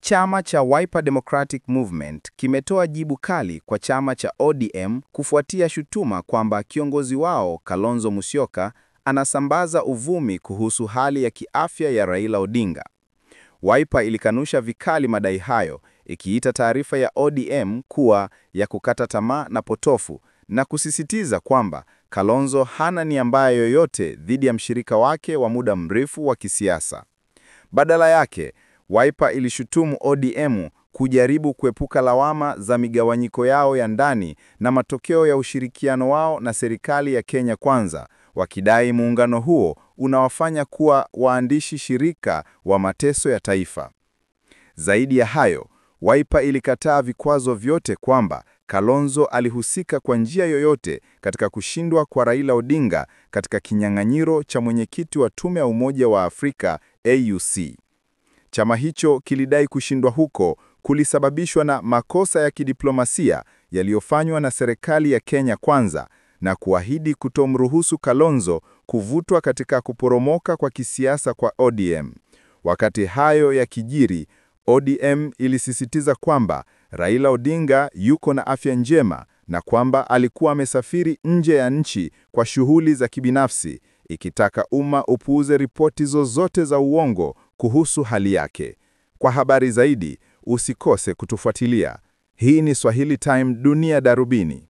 Chama cha Wiper Democratic Movement kimetoa jibu kali kwa chama cha ODM kufuatia shutuma kwamba kiongozi wao Kalonzo Musyoka anasambaza uvumi kuhusu hali ya kiafya ya Raila Odinga. Wiper ilikanusha vikali madai hayo, ikiita taarifa ya ODM kuwa ya kukata tamaa na potofu, na kusisitiza kwamba Kalonzo hana nia mbaya yoyote dhidi ya mshirika wake wa muda mrefu wa kisiasa. Badala yake, Wiper ilishutumu ODM kujaribu kuepuka lawama za migawanyiko yao ya ndani na matokeo ya ushirikiano wao na serikali ya Kenya Kwanza, wakidai muungano huo unawafanya kuwa waandishi shirika wa mateso ya taifa. Zaidi ya hayo, Wiper ilikataa vikwazo vyote kwamba Kalonzo alihusika kwa njia yoyote katika kushindwa kwa Raila Odinga katika kinyang'anyiro cha mwenyekiti wa Tume ya Umoja wa Afrika AUC. Chama hicho kilidai kushindwa huko kulisababishwa na makosa ya kidiplomasia yaliyofanywa na serikali ya Kenya Kwanza na kuahidi kutomruhusu Kalonzo kuvutwa katika kuporomoka kwa kisiasa kwa ODM. Wakati hayo yakijiri, ODM ilisisitiza kwamba Raila Odinga yuko na afya njema na kwamba alikuwa amesafiri nje ya nchi kwa shughuli za kibinafsi, ikitaka umma upuuze ripoti zozote za uongo kuhusu hali yake. Kwa habari zaidi, usikose kutufuatilia. Hii ni Swahili Time Dunia Darubini.